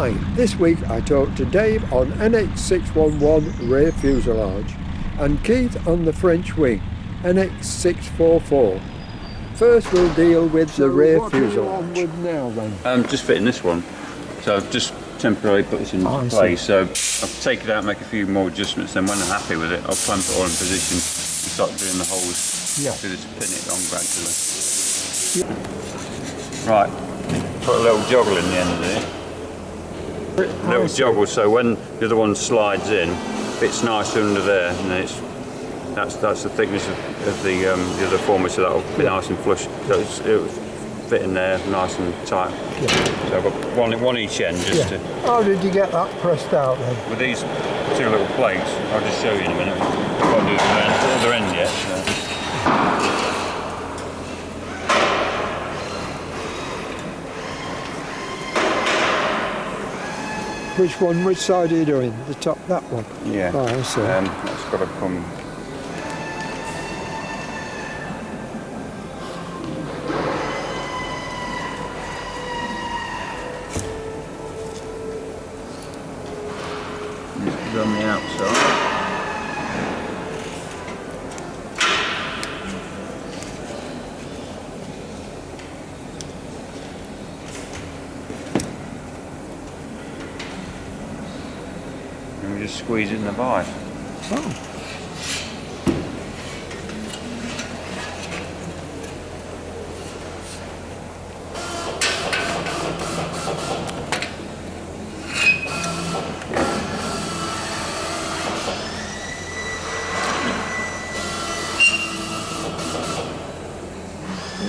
Hi, this week I talked to Dave on NX611 rear fuselage and Keith on the French wing, NX644. First we'll deal with the rear fuselage. What are you on with now then? I'm just fitting this one, so I've just temporarily put this into place. So I'll take it out, make a few more adjustments, then when I'm happy with it I'll clamp it all in position and start doing the holes. Yeah. So just pin it on gradually. Yeah. Right, put a little joggle in the end of there. Little joggle, so when the other one slides in, fits nice under there, and then that's the thickness of the other former, so that'll be nice and flush. So it'll fit in there nice and tight. Yeah. So I've got one each end just to. How did you get that pressed out then? With these two little plates, I'll just show you in a minute. I've got to do the other end yet. So. Which side are you doing? The top, that one? Yeah. Oh, I see. That's got to come. This is on the outside. And we just squeeze it in the vice. Oh.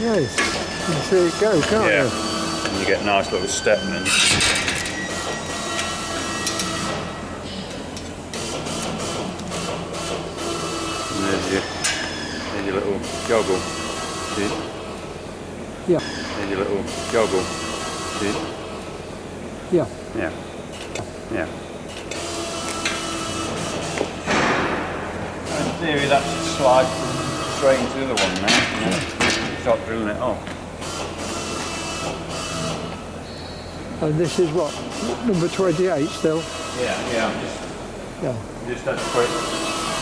Yes, you can see it go, can't you? And you get a nice little step then. There's your little joggle. See? Yeah. There's your little joggle. See? Yeah. Yeah. Yeah. In theory that should slide straight into the other one now. Yeah. Start drilling it off. And this is what? Number 28 still? Yeah. Yeah. Just had to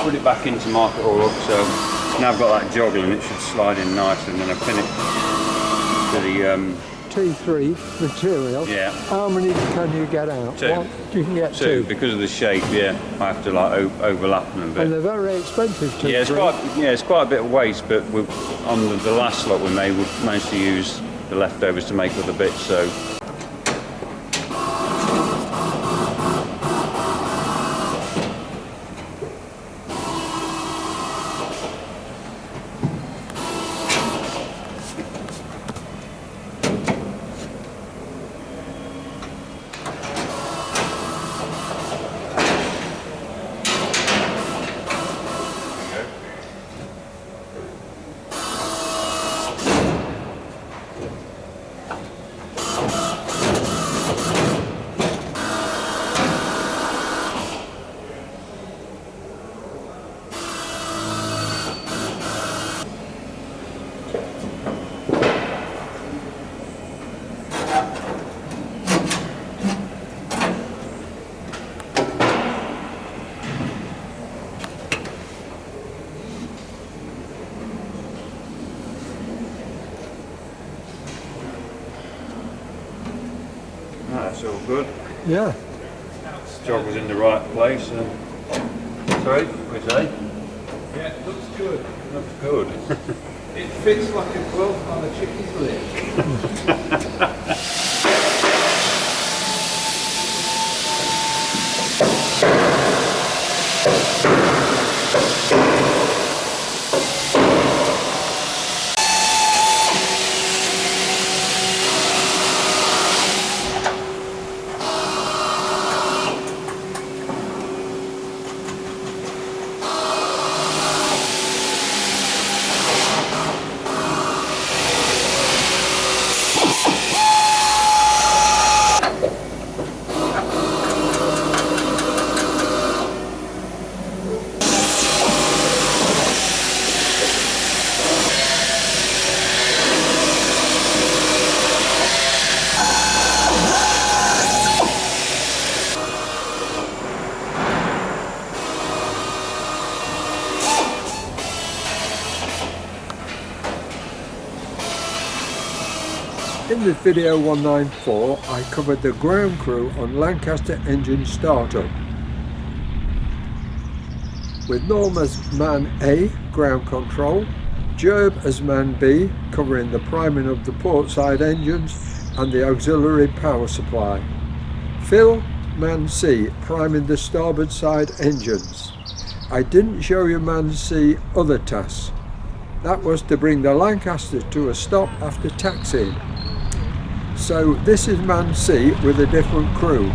put it back in to mark it all up, so now I've got that joggle and it should slide in nicely, and then I pin it to the T3 material. Yeah. How many can you get out? Two. You can get two. two. Because of the shape, yeah, I have to like overlap them a bit. And they're very expensive to it's quite a bit of waste, but on the last lot we made, we managed to use the leftovers to make other bits, so. That's all good. Yeah. Jog was in the right place. Sorry, what you say? Yeah, it looks good. Looks good. It fits like a glove on a chickie's leg. In this video 194 I covered the ground crew on Lancaster engine startup, with Norm as man A, ground control, Gerb as man B, covering the priming of the port side engines and the auxiliary power supply, Phil man C, priming the starboard side engines. I didn't show you man C other tasks. That was to bring the Lancaster to a stop after taxiing. So this is man C with a different crew,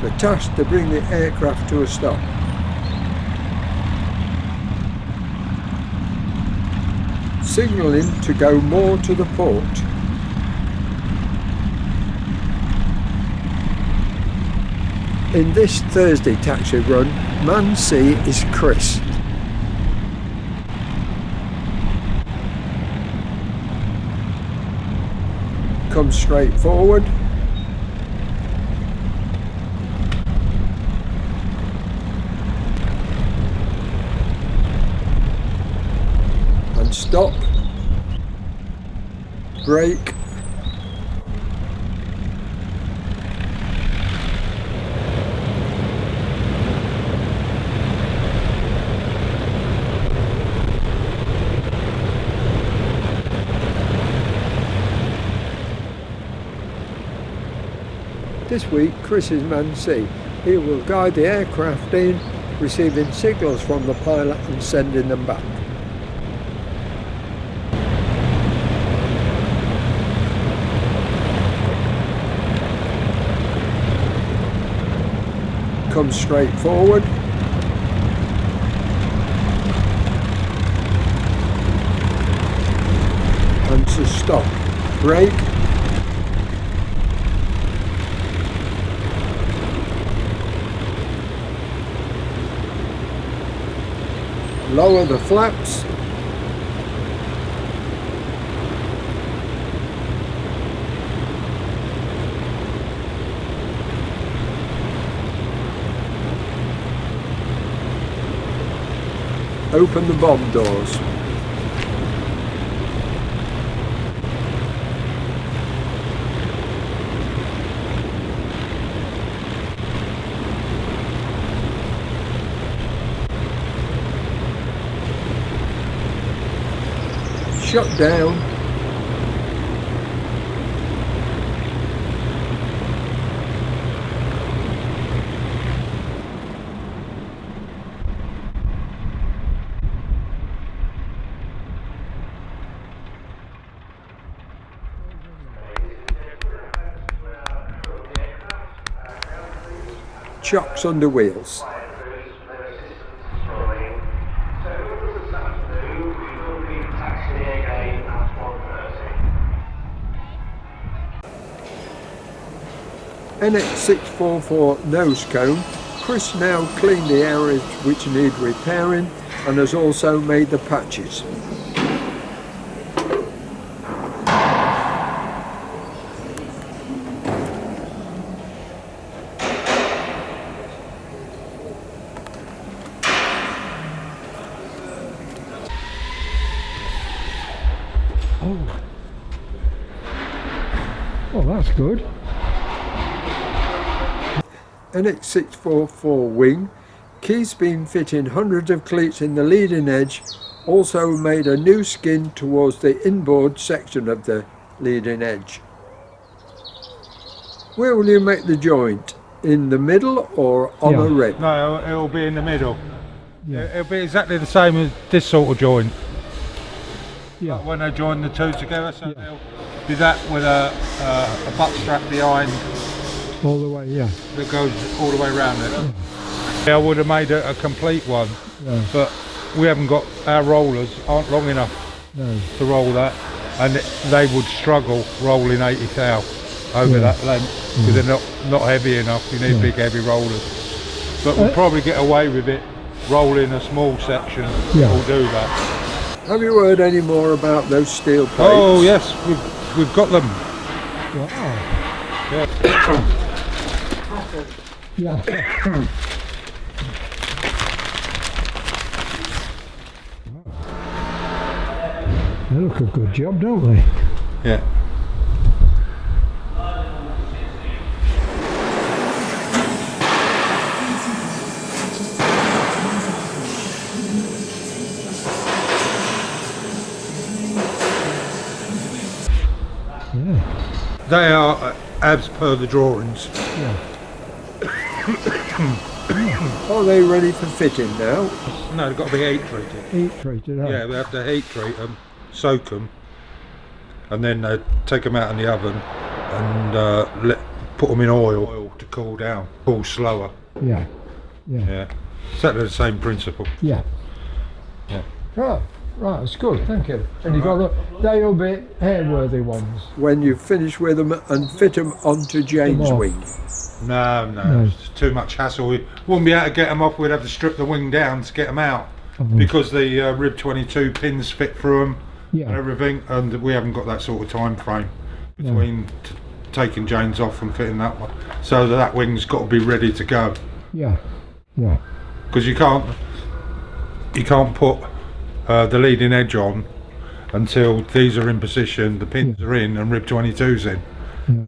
the task to bring the aircraft to a stop. Signalling to go more to the port. In this Thursday taxi run, man C is Chris. Come straight forward. And stop. Brake. This week, Chris is man C. He will guide the aircraft in, receiving signals from the pilot and sending them back. Come straight forward. And to stop. Brake. Lower the flaps. Open the bomb doors. Shut down. Chocks under wheels. NX644 nose cone. Chris now cleaned the areas which need repairing and has also made the patches. Oh, that's good. NX644 wing. Keith's been fitting hundreds of cleats in the leading edge, also made a new skin towards the inboard section of the leading edge. Where will you make the joint? In the middle or on a rib? No, it'll be in the middle. Yeah. It'll be exactly the same as this sort of joint. Yeah. Like when they join the two together, so they'll do that with a butt strap behind. All the way, yeah. That goes all the way around it. Yeah. I would have made a complete one, but we haven't got, our rollers aren't long enough to roll that, and they would struggle rolling 80 thou over that length because they're not heavy enough. You need big heavy rollers, but we'll probably get away with it rolling a small section. We'll do that. Have you heard any more about those steel plates? Oh yes, we've got them. Wow. Yeah. Yeah. They look a good job, don't they? Yeah. Yeah. They are as per the drawings. Yeah. Are they ready for fitting now? No, they've got to be heat treated. Heat treated, huh? Yeah, we have to heat treat them, soak them, and then take them out in the oven and put them in oil to cool down, cool slower. Yeah. Yeah. Yeah, exactly the same principle. Yeah. Yeah. Right, that's good, thank you. And you've got they'll be airworthy ones. When you finish with them and fit them onto Jane's wing. No, it's too much hassle. We wouldn't be able to get them off, we'd have to strip the wing down to get them out. Because the rib 22 pins fit through them and everything, and we haven't got that sort of time frame between taking Jane's off and fitting that one. So that wing's got to be ready to go. Yeah, yeah. Because you can't put the leading edge on until these are in position, the pins are in and rib 22's in. Yeah.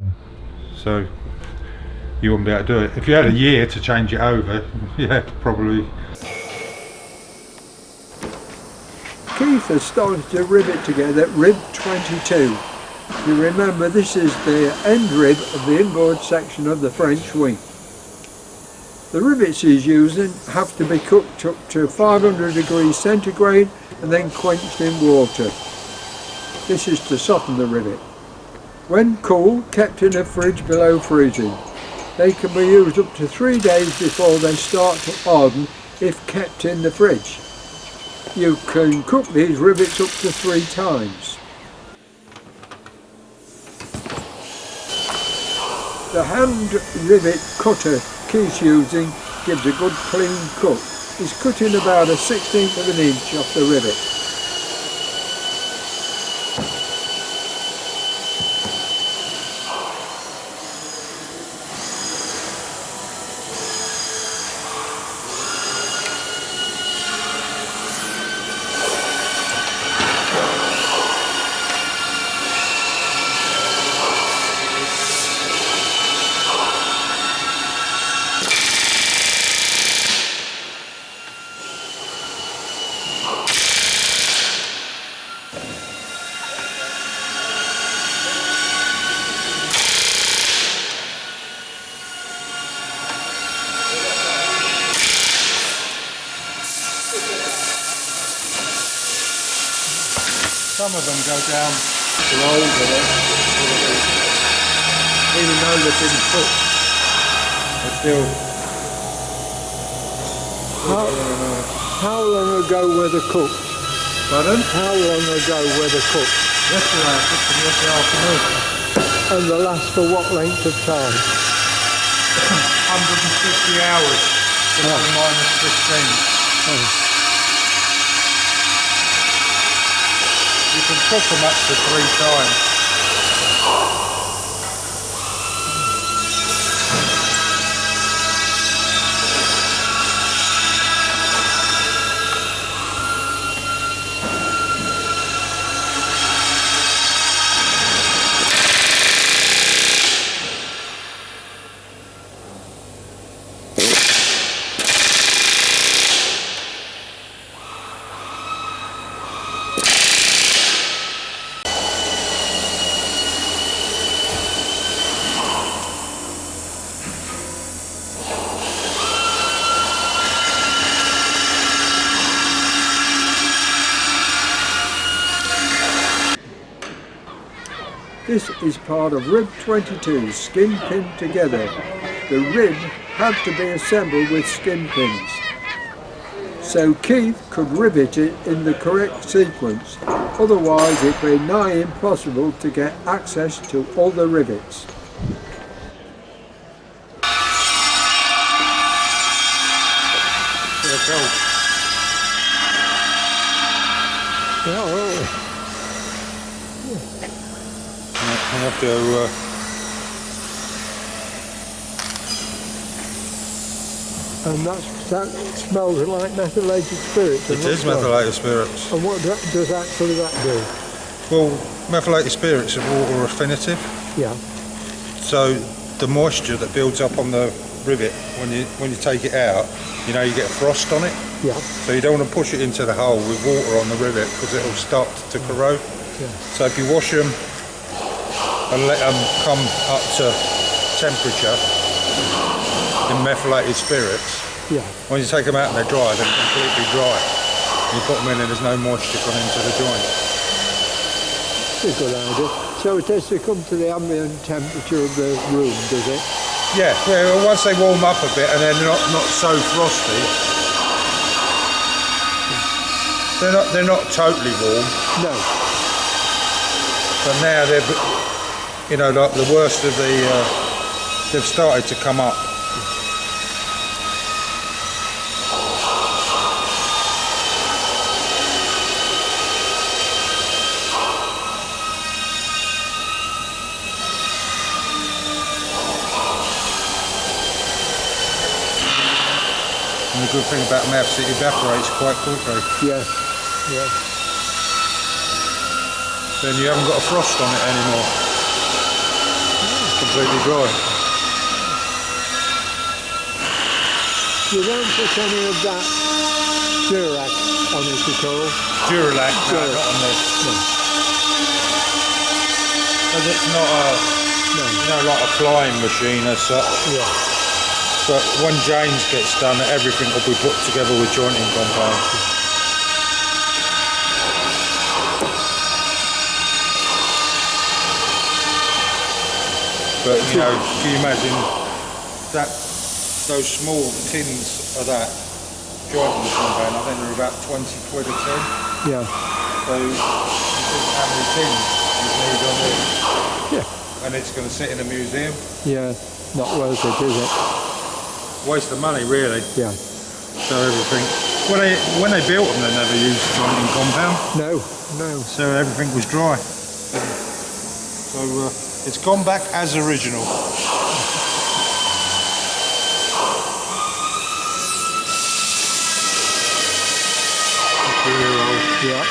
So you wouldn't be able to do it. If you had a year to change it over, yeah, probably. Keith has started to rivet together rib 22. You remember this is the end rib of the inboard section of the French wing. The rivets he's using have to be cooked up to 500 degrees centigrade and then quenched in water. This is to soften the rivet. When cool, kept in a fridge below freezing. They can be used up to 3 days before they start to harden if kept in the fridge. You can cook these rivets up to 3 times. The hand rivet cutter Keith's using gives a good clean cut. He's cutting about a 1/16 of an inch off the rivet. Some of them go down Slow with it. Even though they've been cooked. they're still. How long ago were they cooked? Pardon? How long ago were they cooked? Yesterday I cooked them yesterday afternoon. And they last for what length of time? 150 hours, minus 15. You can cook them up to 3 times. This is part of rib 22, skin pinned together. The rib had to be assembled with skin pins. So Keith could rivet it in the correct sequence, otherwise it'd be nigh impossible to get access to all the rivets. I have to And that smells like methylated spirits. it is methylated spirits. And what does actually that do? Well, methylated spirits are water affinitive, Yeah. so the moisture that builds up on the rivet when you take it out, you know, you get frost on it. Yeah. So you don't want to push it into the hole with water on the rivet because it'll start to corrode. Yeah. So if you wash them and let them come up to temperature in methylated spirits. Yeah. When you take them out and they're dry, they're completely dry. You put them in and there's no moisture gone into the joint. It's a good idea. So it has to come to the ambient temperature of the room, does it? Yeah, well, once they warm up a bit and they're not so frosty, they're not totally warm. No. But now they're, you know, like the worst of the, they've started to come up. And the good thing about maps, it evaporates quite quickly. Yeah. Yeah. Then you haven't got a frost on it anymore. It's completely dry. You don't put any of that Durac on it at all? Duralac, no, not on this. No. Because it's not a, you know, like a flying machine as such. Yeah. But when James gets done, everything will be put together with jointing compound. But you know, can you imagine that those small tins of that jointing compound? I think they're about 20 quid a tin. Yeah. So you think how many tins you need on this? Yeah. And it's going to sit in a museum. Yeah. Not worth it, is it? Waste of money, really. Yeah. So everything. When they built them, they never used jointing compound. No. No. So everything was dry. So it's gone back as original. Yeah.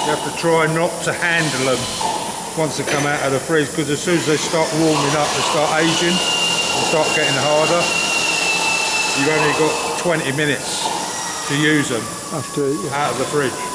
You have to try not to handle them once they come out of the freeze, because as soon as they start warming up, they start aging, they start getting harder. You've only got 20 minutes to use them After, yeah. out of the fridge.